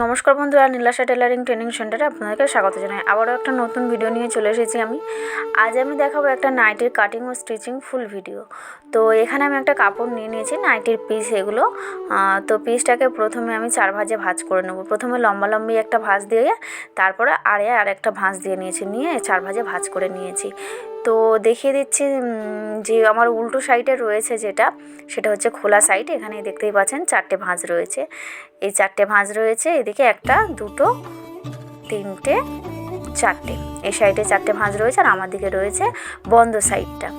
নমস্কার বন্ধুরা, Nilasha tailoring training সেন্টারে আপনাদেরকে স্বাগত জানাই। আবারও একটা নতুন ভিডিও নিয়ে চলে এসেছি আজ আমি দেখাবো একটা নাইটির কাটিং ও স্টিচিং ফুল ভিডিও। তো এখানে আমি একটা কাপড় নিয়ে নিয়েছি, নাইটির পিস এগুলো। তো পিসটাকে প্রথমে আমি 4 ভাঁজে ভাঁজ করে নেব। প্রথমে লম্বি একটা ভাঁজ দিয়ে, তারপরে আর একটা ভাঁজ দিয়ে নিয়ে 4 ভাঁজে ভাঁজ করে নিয়েছি। তো দেখিয়ে দিচ্ছি যে আমার উল্টো সাইডে রয়েছে সেটা হচ্ছে খোলা সাইড। এখানে দেখতেই পাচ্ছেন 4টে ভাঁজ রয়েছে। এই 4টে ভাঁজ রয়েছে, এদিকে 1, 2, 3, 4টে, এই সাইডে 4টে ভাঁজ রয়েছে, আর আমার দিকে রয়েছে বন্ধ সাইডটা।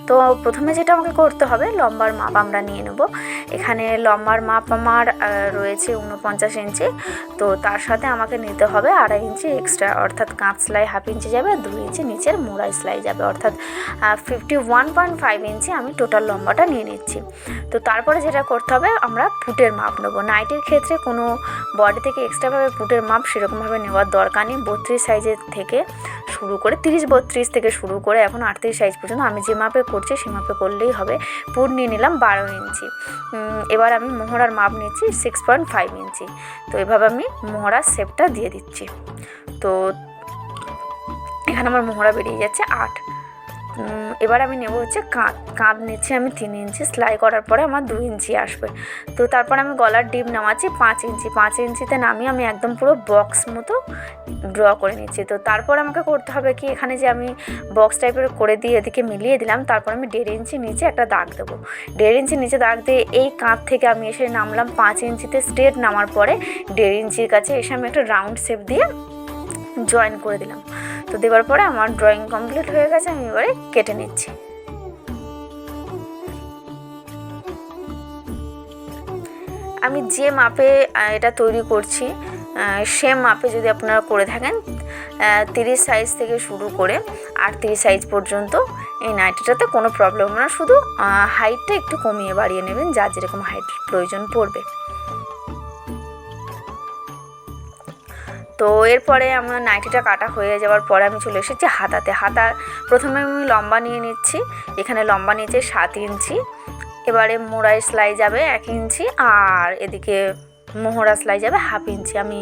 তো প্রথমে যেটা আমাকে করতে হবে, লম্বার মাপ আমরা নিয়ে নেব। এখানে লম্বার মাপ আমার রয়েছে 49 ইঞ্চি। তো তার সাথে আমাকে নিতে হবে 2.5 ইঞ্চি এক্সট্রা, অর্থাৎ কাঁধ সেলাই 1/2 ইঞ্চি যাবে, 2 ইঞ্চি নিচের মোড়াই সেলাই যাবে, অর্থাৎ 51.5 ইঞ্চি আমি টোটাল লম্বাটা নিয়ে নিচ্ছি। তো তারপরে যেটা করতে হবে, আমরা পুটের মাপ নেব। নাইটির ক্ষেত্রে কোনো বডি থেকে এক্সট্রাভাবে পুটের মাপ সেরকমভাবে নেওয়ার দরকার নেই। 32 সাইজের থেকে শুরু করে 30-32 থেকে শুরু করে এখন 38 সাইজ পর্যন্ত আমি যে মাপে করছি সে মাপে করলেই হবে। পুট নিয়ে নিলাম 12 ইঞ্চি। এবার আমি মোহরার মাপ নিচ্ছি 6.5 ইঞ্চি। তো এভাবে আমি মোহরার শেপটা দিয়ে দিচ্ছি। তো এখানে আমার মোহরা বেরিয়ে যাচ্ছে 8। এবার আমি নেব হচ্ছে কাঁধ নিচ্ছি আমি 3 ইঞ্চি। সেলাই করার পরে আমার 2 ইঞ্চি আসবে। তো তারপর আমি গলার ডিপ নামাচ্ছি 5 ইঞ্চি। 5 ইঞ্চিতে নামিয়ে আমি একদম পুরো বক্স মতো ড্র করে নিচ্ছি। তো তারপর আমাকে করতে হবে কি, এখানে যে আমি বক্স টাইপের করে দিয়ে এদিকে মিলিয়ে দিলাম, তারপর আমি 1.5 ইঞ্চি নিচে একটা দাগ দেবো। 1.5 ইঞ্চি নিচে দাগ দিয়ে এই কাঁধ থেকে আমি এসে নামলাম 5 ইঞ্চিতে। স্ট্রেট নামার পরে 1.5 ইঞ্চির কাছে এসে আমি একটা রাউন্ড শেপ দিয়ে জয়েন করে দিলাম। তো দেওয়ার পরে আমার ড্রয়িং কমপ্লিট হয়ে গেছে। আমি এবারে কেটে নিচ্ছি। আমি যে মাপে এটা তৈরি করছি সেম মাপে যদি আপনারা করে থাকেন, 30 সাইজ থেকে শুরু করে 38 সাইজ পর্যন্ত এই নাইটিটাতে কোনো প্রবলেম না। শুধু হাইটটা একটু কমিয়ে বাড়িয়ে নেবেন, যার যেরকম হাইট প্রয়োজন পড়বে। তো এরপরে আমার নাইটিটা কাটা হয়ে যাওয়ার পরে আমি চলে এসেছি হাতাতে। প্রথমে আমি লম্বা নিয়ে নিচ্ছি। এখানে লম্বা নিচে 7 ইঞ্চি। এবারে মোড়াই সেলাই যাবে 1 ইঞ্চি, আর এদিকে মোহরা সেলাই যাবে 1/2 ইঞ্চি। আমি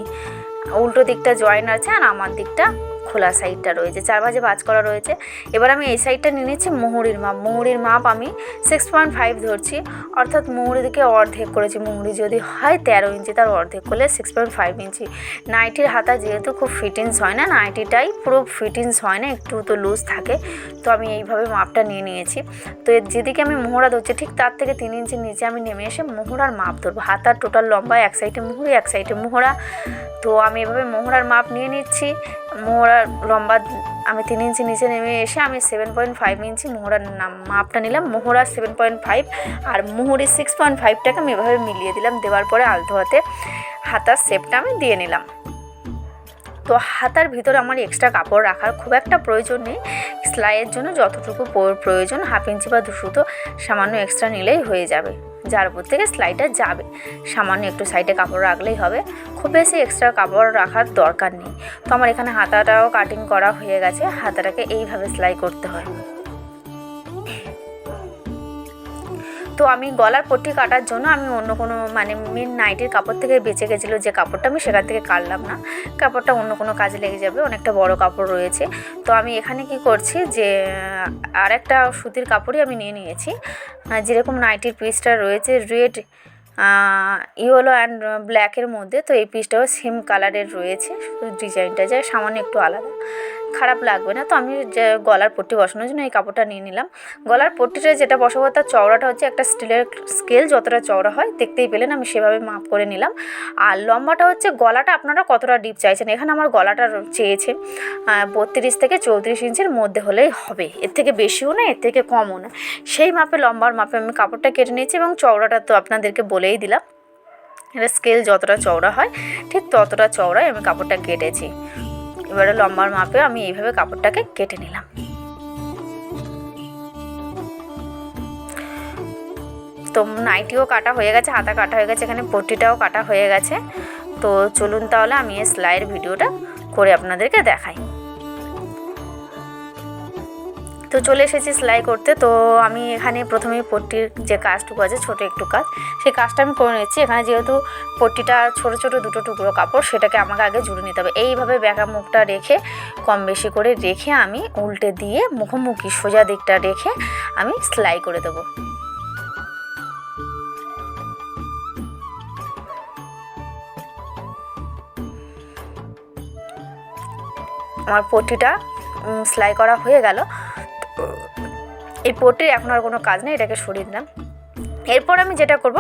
উল্টো দিকটা জয়েন আছে, আর আমার দিকটা খোলা সাইডটা রয়েছে, 4 ভাঁজে ভাঁজ করা রয়েছে। এবার আমি এই সাইডটা নিয়ে নিচ্ছি মুহুরির মাপ। মুহুরির মাপ আমি 6.5 ধরছি, অর্থাৎ মুহুরি দিকে অর্ধেক করেছি। মুহুরি যদি হয় 13 ইঞ্চি, তার অর্ধেক করলে 6.5 ইঞ্চি। নাইটির হাতা যেহেতু খুব ফিটিংস হয় না, নাইটিটাই পুরো ফিটিংস হয় না, একটু তো লুজ থাকে। তো আমি এইভাবে মাপটা নিয়ে নিয়েছি। তো যেদিকে আমি মোহরা ধরছি ঠিক তার থেকে 3 ইঞ্চি নিচে আমি নেমে এসে মোহরার মাপ ধরবো। হাতার টোটাল লম্বা, এক সাইডে মুহুরি, এক সাইডে মোহরা। তো আমি এভাবে মোহরার মাপ নিয়ে নিচ্ছি। মোহরার লম্বা আমি 3 ইঞ্চি নিচে নেমে এসে আমি 7.5 ইঞ্চি মোহরার মাপটা নিলাম। মোহরা 7.5 আর মুহুরি 6.5টাকে আমি এভাবে মিলিয়ে দিলাম। দেওয়ার পরে আলতো হাতে হাতার শেপটা আমি দিয়ে নিলাম। তো হাতার ভিতরে আমার এক্সট্রা কাপড় রাখার খুব একটা প্রয়োজন নেই। সেলাইয়ের জন্য যতটুকু প্রয়োজন 1/2 ইঞ্চি বা 2 সুতো সামান্য এক্সট্রা নিলেই হয়ে যাবে। যার উপর থেকে সেলাইটা যাবে, সামান্য একটু সাইডে কাপড় রাখলেই হবে, খুব বেশি এক্সট্রা কাপড় রাখার দরকার নেই। তো আমার এখানে হাতাটাও কাটিং করা হয়ে গেছে। হাতাটাকে এইভাবে সেলাই করতে হয়। তো আমি গলার পট্টি কাটার জন্য আমি অন্য কোনো মেন নাইটির কাপড় থেকে বেঁচে গেছিলো যে কাপড়টা, আমি সেখান থেকে কাটলাম না। কাপড়টা অন্য কোনো কাজে লেগে যাবে, অনেকটা বড় কাপড় রয়েছে। তো আমি এখানে কি করছি যে আর একটা সুতির কাপড়ই আমি নিয়ে নিয়েছি। যেরকম নাইটির পিসটা রয়েছে রেড, ইয়েলো অ্যান্ড ব্ল্যাকের মধ্যে, তো এই পিসটাও সেম কালারের রয়েছে, ডিজাইনটা যায় সামান্য একটু আলাদা, খারাপ লাগবে না। তো আমি যে গলার পট্টি বসানোর জন্য এই কাপড়টা নিয়ে নিলাম। গলার পট্টিটা যেটা বসাবো তার চওড়াটা হচ্ছে একটা স্টিলের স্কেল, যতটা চওড়া হয় দেখতেই পেলেন, আমি সেভাবে মাপ করে নিলাম। আর লম্বাটা হচ্ছে গলাটা আপনারা কতটা ডিপ চাইছেন। এখানে আমার গলাটা চেয়েছে 32 থেকে 34 ইঞ্চির মধ্যে হলেই হবে, এর থেকে বেশিও না, এর থেকে কমও না। সেই মাপে লম্বার মাপে আমি কাপড়টা কেটে নিয়েছি, এবং চওড়াটা তো আপনাদেরকে বলেই দিলাম। এটা স্কেল যতটা চওড়া হয় ঠিক ততটা চওড়ায় আমি কাপড়টা কেটেছি। এবারে লম্বার মাপে আমি এইভাবে কাপড়টাকে কেটে নিলাম। তো নাইটিও কাটা হয়ে গেছে, হাতা কাটা হয়ে গেছে, এখানে পট্টিটাও কাটা হয়ে গেছে। তো চলুন তাহলে আমি এই সেলাইয়ের ভিডিওটা করে আপনাদেরকে দেখাই। তো চলে এসেছি সেলাই করতে। তো আমি এখানে প্রথমেই পট্টির যে কাজটুকু আছে, ছোটো একটু কাজ, সেই কাজটা আমি করে নিচ্ছি। এখানে যেহেতু পট্টিটা ছোটো ছোটো দুটো টুকরো কাপড়, সেটাকে আমাকে আগে জুড়ে নিতে হবে। এইভাবে ব্যাকা মুখটা রেখে, কম বেশি করে রেখে আমি উল্টে দিয়ে মুখোমুখি সোজা দিকটা রেখে আমি সেলাই করে দেবো। আমার পট্টিটা সেলাই করা হয়ে গেল। এই পট্টির এখন আর কোনো কাজ নেই, এটাকে সরিয়ে দিলাম। এরপর আমি যেটা করব,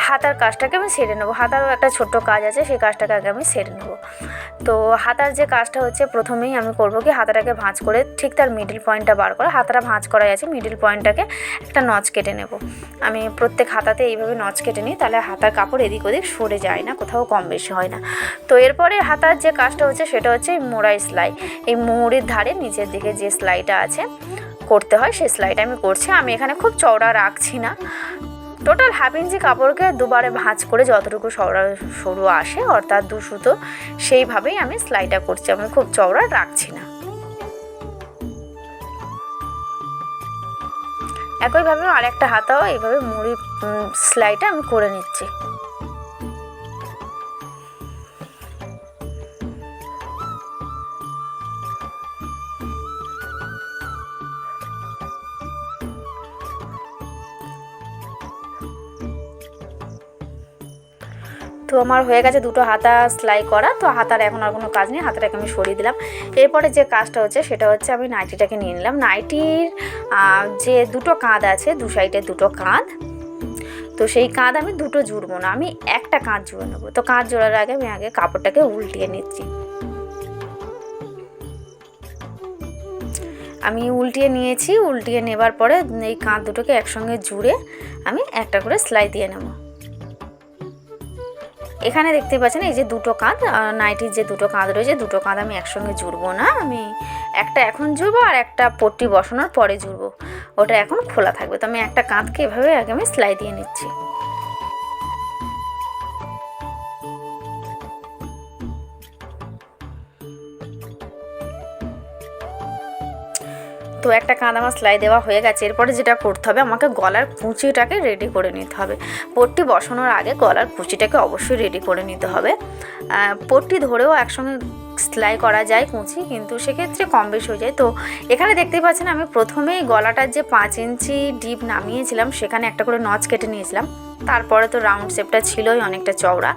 হাতার কাজটাকে আমি সেরে নেবো। হাতারও একটা ছোট্ট কাজ আছে, সেই কাজটাকে আগে আমি সেরে নেবো। তো হাতার যে কাজটা হচ্ছে, প্রথমেই আমি করব কি, হাতাটাকে ভাঁজ করে ঠিক তার মিডিল পয়েন্টটা বার করা। হাতাটা ভাঁজ করাই আছে, মিডিল পয়েন্টটাকে একটা নচ কেটে নেব। আমি প্রত্যেক হাতাতে এইভাবে নচ কেটে নিই, তাহলে হাতার কাপড় এদিক ওদিক সরে যায় না, কোথাও কম বেশি হয় না। তো এরপরে হাতার যে কাজটা হচ্ছে, সেটা হচ্ছে মোড়াই সেলাই। এই মোড়ের ধারে নিচের দিকে যে সেলাইটা আছে করতে হয়, সেই সেলাইটা আমি করছি। আমি এখানে খুব চওড়া রাখছি না, টোটাল 1/2 ইঞ্চি কাপড়কে দুবারে ভাঁজ করে যতটুকু সরু আসে, অর্থাৎ 2 সুতো, সেইভাবেই আমি সেলাইটা করছি। আমি খুব চওড়া রাখছি না। একইভাবে আরেকটা হাতাও এইভাবে মুড়ি সেলাইটা আমি করে নিচ্ছি। তো আমার হয়ে গেছে দুটো হাতা সেলাই করা। তো হাতার এখন আর কোনো কাজ নেই, হাতাটাকে আমি সরিয়ে দিলাম। এরপরে যে কাজটা হচ্ছে, সেটা হচ্ছে আমি নাইটিটাকে নিয়ে নিলাম। নাইটির যে দুটো কাঁধ আছে, দু সাইডে দুটো কাঁধ, তো সেই কাঁধ আমি দুটো জুড়বো না, আমি একটা কাঁধ জুড়ে নেবো। তো কাঁধ জোড়ার আগে আমি আগে কাপড়টাকে উল্টিয়ে নিচ্ছি। আমি উল্টিয়ে নিয়েছি। উল্টিয়ে নেবার পরে এই কাঁধ দুটোকে একসঙ্গে জুড়ে আমি একটা করে সেলাই দিয়ে নেব। এখানে দেখতে পাচ্ছেন এই যে দুটো কাঁধ, নাইটির যে দুটো কাঁধ রয়েছে, দুটো কাঁধ আমি একসঙ্গে জুড়বো না, আমি একটা এখন জুড়বো আর একটা পট্টি বসানোর পরে জুড়বো, ওটা এখন খোলা থাকবে। তো আমি একটা কাঁধকে এভাবে আগে আমি সেলাই দিয়ে নিচ্ছি। তো একটা কাঁধ আমার সেলাই দেওয়া হয়ে গেছে। এরপরে যেটা করতে হবে, আমাকে গলার কুঁচিটাকে রেডি করে নিতে হবে। পট্টি বসানোর আগে গলার কুঁচিটাকে অবশ্যই রেডি করে নিতে হবে। পট্টি ধরেও একসঙ্গে সেলাই করা যায় কুঁচি, কিন্তু সেক্ষেত্রে কম বেশি হয়ে যায়। তো এখানে দেখতেই পাচ্ছেন, আমি প্রথমেই গলাটার যে 5 ইঞ্চি ডিপ নামিয়েছিলাম, সেখানে একটা করে নচ কেটে নিয়েছিলাম। তারপরে তো রাউন্ড শেপটা ছিলই অনেকটা চওড়া।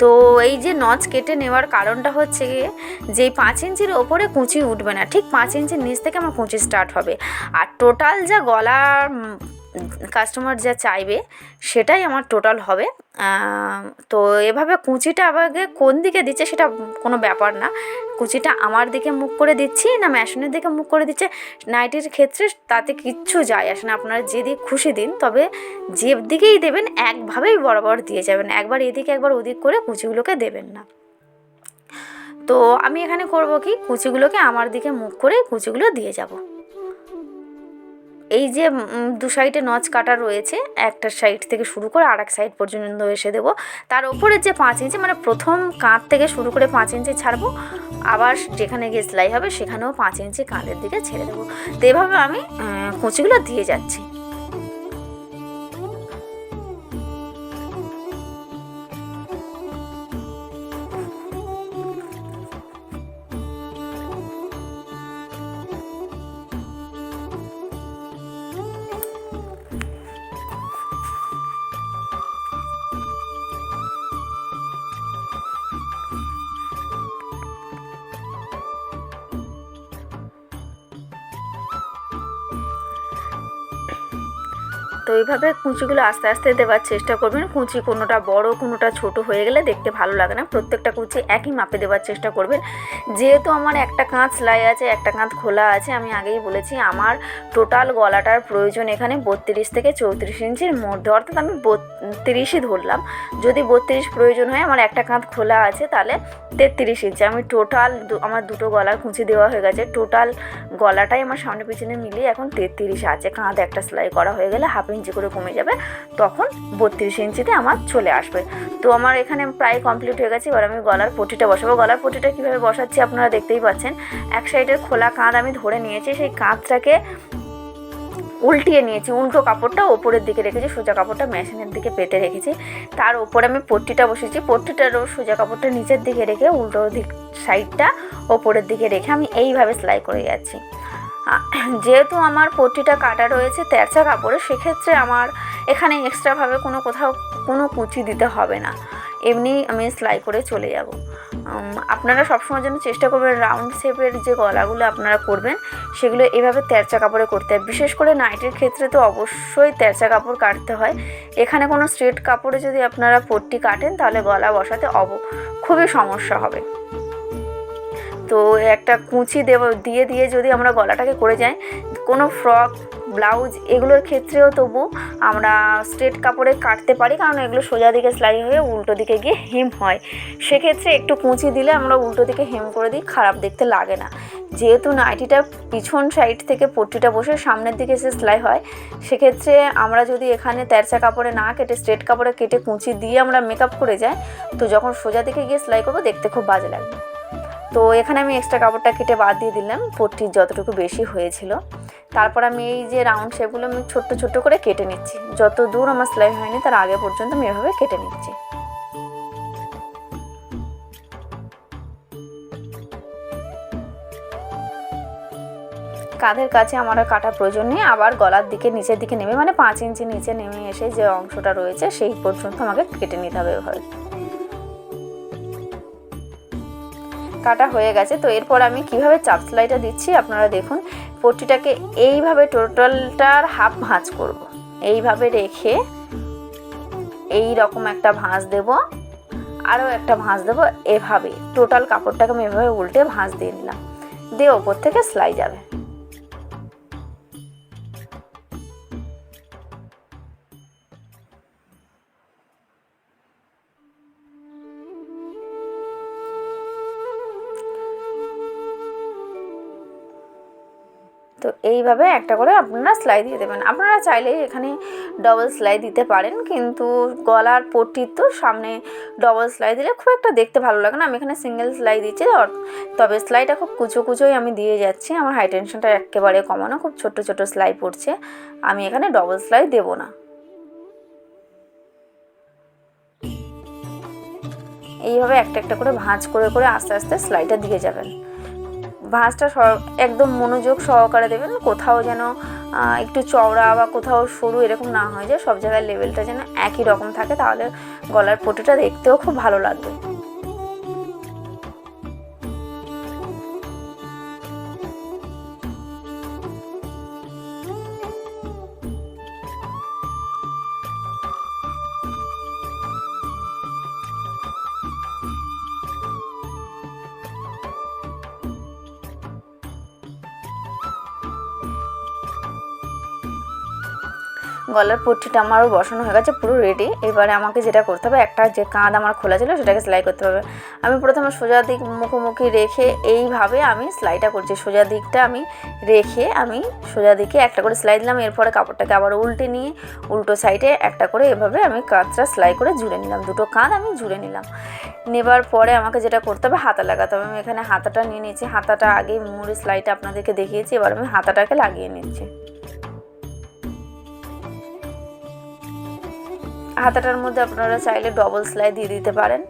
তো এই যে নচ কেটে নেওয়ার কারণটা হচ্ছে গিয়ে, যে 5 ইঞ্চির ওপরে কুঁচি উঠবে না, ঠিক 5 ইঞ্চির নিচ থেকে আমার কুঁচি স্টার্ট হবে। আর টোটাল যা গলা কাস্টমার যা চাইবে, সেটাই আমার টোটাল হবে। তো এভাবে কুঁচিটা আগে কোন দিকে দিচ্ছে সেটা কোনো ব্যাপার না, কুঁচিটা আমার দিকে মুখ করে দিচ্ছি না মেশিনের দিকে মুখ করে দিচ্ছে, নাইটির ক্ষেত্রে তাতে কিচ্ছু যায় আসে না। আপনারা যেদিক খুশি দিন, তবে যে দিকেই দেবেন একভাবেই বরাবর দিয়ে যাবেন, একবার এদিকে একবার ওদিক করে কুচিগুলোকে দেবেন না। তো আমি এখানে করব কি, কুচিগুলোকে আমার দিকে মুখ করে কুচিগুলো দিয়ে যাব। এই যে দু সাইডে নচ কাটা রয়েছে, একটা সাইড থেকে শুরু করে আর এক সাইড পর্যন্ত এসে দেবো। তার ওপরে যে 5 ইঞ্চি, মানে প্রথম কাঁধ থেকে শুরু করে 5 ইঞ্চি ছাড়বো, আবার যেখানে গিয়ে সেলাই হবে সেখানেও 5 ইঞ্চি কাঁধের দিকে ছেড়ে দেবো। তো এভাবে আমি কুচিগুলো দিয়ে যাচ্ছি। তো এইভাবে কুঁচিগুলো আস্তে আস্তে দেওয়ার চেষ্টা করবেন। কুঁচি কোনোটা বড় কোনোটা ছোট হয়ে গেলে দেখতে ভালো লাগে না, প্রত্যেকটা কুঁচি একই মাপে দেওয়ার চেষ্টা করবেন। যেহেতু আমার একটা কাঁধ সেলাই আছে, একটা কাঁধ খোলা আছে, আমি আগেই বলেছি আমার টোটাল গলাটার প্রয়োজন এখানে 32 থেকে 34 ইঞ্চির মধ্যে, অর্থাৎ আমি 32ই ধরলাম। যদি 32 প্রয়োজন হয়, আমার একটা কাঁধ খোলা আছে, তাহলে 33 ইঞ্চি। আমি টোটাল আমার দুটো গলার কুঁচি দেওয়া হয়ে গেছে, টোটাল গলাটাই আমার সামনে পিছনে মিলিয়ে এখন 33 আছে। কাঁধ একটা সেলাই করা হয়ে গেলে 1/2 ইঞ্চি ইঞ্চি করে কমে যাবে, তখন 32 ইঞ্চিতে আমার চলে আসবে। তো আমার এখানে প্রায় কমপ্লিট হয়ে গেছে। এবার আমি গলার পটিটা বসাবো। গলার পটিটা কীভাবে বসাচ্ছি আপনারা দেখতেই পাচ্ছেন। এক সাইডের খোলা কাঁধ আমি ধরে নিয়েছি, সেই কাঁধটাকে উল্টিয়ে নিয়েছি, উল্টো কাপড়টা ওপরের দিকে রেখেছি, সোজা কাপড়টা মেশিনের দিকে পেতে রেখেছি। তার উপরে আমি পট্টিটা বসেছি, পট্টিটারও সোজা কাপড়টা নিচের দিকে রেখে উল্টো দিক সাইডটা ওপরের দিকে রেখে আমি এইভাবে সেলাই করে যাচ্ছি। যেহেতু আমার পট্টিটা কাটা রয়েছে তেরচা কাপড়ে, সেক্ষেত্রে আমার এখানে এক্সট্রাভাবে কোথাও কোনো কুচি দিতে হবে না, এমনি আমি সেলাই করে চলে যাব। আপনারা সবসময় জন্য চেষ্টা করবেন রাউন্ড শেপের যে গলাগুলো আপনারা করবেন সেগুলো এভাবে তেরচা কাপড়ে করতে হয়। বিশেষ করে নাইটির ক্ষেত্রে তো অবশ্যই তেরচা কাপড় কাটতে হয়। এখানে কোনো স্ট্রেট কাপড়ে যদি আপনারা পট্টি কাটেন তাহলে গলা বসাতে খুবই সমস্যা হবে। তো একটা কুচি দিয়ে যদি আমরা গলাটাকে করে যাই, কোনো ফ্রক, ব্লাউজ এগুলোর ক্ষেত্রেও তবু আমরা স্ট্রেট কাপড়ে কাটতে পারি, কারণ এগুলো সোজা দিকে সেলাই হয়ে উল্টো দিকে গিয়ে হেম হয়। সেক্ষেত্রে একটু কুচি দিলে আমরা উল্টো দিকে হেম করে দিই, খারাপ দেখতে লাগে না। যেহেতু নাইটিটা পিছন সাইড থেকে পট্টিটা বসে সামনের দিকে এসে সেলাই হয়, সেক্ষেত্রে আমরা যদি এখানে তেরচা কাপড়ে না কেটে স্ট্রেট কাপড়ে কেটে কুচি দিয়ে আমরা মেকআপ করে যাই, তো যখন সোজা দিকে গিয়ে সেলাই করবো দেখতে খুব বাজে লাগবে। তো এখানে আমি এক্সট্রা কাপড়টা কেটে বাদ দিয়ে দিলাম, পট্টির যতটুকু বেশি হয়েছিল। তারপর আমি এই যে রাউন্ড শেপগুলো আমি ছোট্ট ছোট্ট করে কেটে নিচ্ছি। যত দূর আমার সেলাই হয়নি তার আগে পর্যন্ত আমি এভাবে কেটে নিচ্ছি। কাঁধের কাছে আমার কাটা প্রয়োজন নেই, আবার গলার দিকে নিচের দিকে নেমে 5 ইঞ্চি নিচে নেমে এসে যে অংশটা রয়েছে সেই পর্যন্ত আমাকে কেটে নিতে হবে এভাবে। কাটা হয়ে গেছে। তো এরপর আমি কিভাবে চাপ সেলাইটা দিচ্ছি আপনারা দেখুন। পট্টিটাকে এইভাবে টোটালটার হাফ ভাঁজ করব, এইভাবে রেখে এই রকম একটা ভাঁজ দেব, আরও একটা ভাঁজ দেব, এভাবে টোটাল কাপড়টাকে আমি এভাবে উল্টে ভাঁজ দিয়ে নিলাম, দিয়ে ওপর থেকে সেলাই যাবে। তো এইভাবে একটা করে আপনারা সেলাই দিয়ে দেবেন। আপনারা চাইলে এখানে ডবল সেলাই দিতে পারেন, কিন্তু গলার পট্টির তো সামনে ডবল সেলাই দিলে খুব একটা দেখতে ভালো লাগে না। আমি এখানে সিঙ্গেল সেলাই দিচ্ছি, তবে সেলাইটা খুব কুচোই আমি দিয়ে যাচ্ছি। আমার হাই টেনশনটা একেবারে কমানো, খুব ছোট ছোট সেলাই পড়ছে, আমি এখানে ডবল সেলাই দেব না। এইভাবে একটা একটা করে ভাঁজ করে করে আস্তে আস্তে সেলাইটা দিয়ে যাবেন। ভাঁজটা একদম মনোযোগ সহকারে দেবেন, কোথাও যেন একটু চওড়া বা কোথাও সরু এরকম না হয়ে যায়, সব জায়গায় লেভেলটা যেন একই রকম থাকে, তাহলে গলার পট্টিটা দেখতেও খুব ভালো লাগবে। গলার পট্টিটা আমারও বসানো হয়ে গেছে, পুরো রেডি। এবারে আমাকে যেটা করতে হবে, একটা যে কাঁধ আমার খোলা ছিল সেটাকে সেলাই করতে হবে। আমি প্রথমে সোজা দিক মুখোমুখি রেখে এইভাবে আমি সেলাইটা করছি। সোজা দিকটা আমি রেখে আমি সোজা দিকে একটা করে সেলাই দিলাম। এরপরে কাপড়টাকে আবার উল্টে নিয়ে উল্টো সাইডে একটা করে এভাবে আমি কাঁধটা সেলাই করে জুড়ে নিলাম, দুটো কাঁধ আমি জুড়ে নিলাম। নেবার পরে আমাকে যেটা করতে হবে, হাতা লাগাতে হবে। আমি এখানে হাতাটা নিয়ে নিয়েছি, হাতাটা আগেই মুড়ে সেলাইটা আপনাদেরকে দেখিয়েছি, এবার আমি হাতাটাকে লাগিয়ে নিচ্ছি। হাতাটার মধ্যে আপনারা চাইলে ডবল সেলাই দিয়ে দিতে পারেন।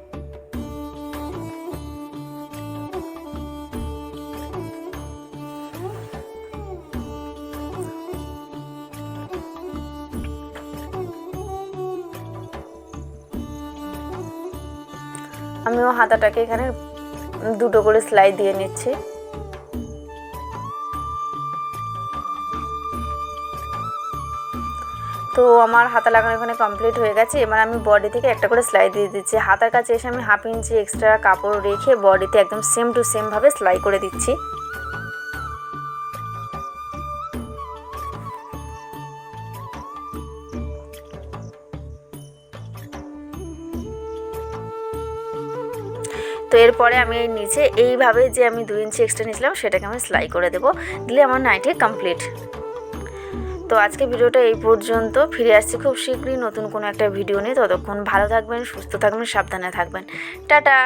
আমিও হাতাটাকে এখানে দুটো করে সেলাই দিয়ে নিচ্ছি। তো আমার হাতা লাগানো এখানে কমপ্লিট হয়ে গেছে। এবার আমি বডি থেকে একটা করে সেলাই দিয়ে দিচ্ছি। হাতার কাছে এসে আমি 1/2 ইঞ্চি এক্সট্রা কাপড় রেখে বডিতে একদম সেম টু সেমভাবে সেলাই করে দিচ্ছি। তো এরপরে আমি নিচে এইভাবে যে আমি 2 ইঞ্চি এক্সট্রা নিয়েছিলাম সেটাকে আমি সেলাই করে দেবো, দিলে আমার নাইটি কমপ্লিট। তো তো আজকে ভিডিওটা এই পর্যন্ত, ফিরে আসছি খুব শীঘ্রই নতুন কোনো একটা ভিডিও নিয়ে। ততক্ষণ ভালো থাকবেন, সুস্থ থাকবেন, সাবধানে থাকবেন। টাটা।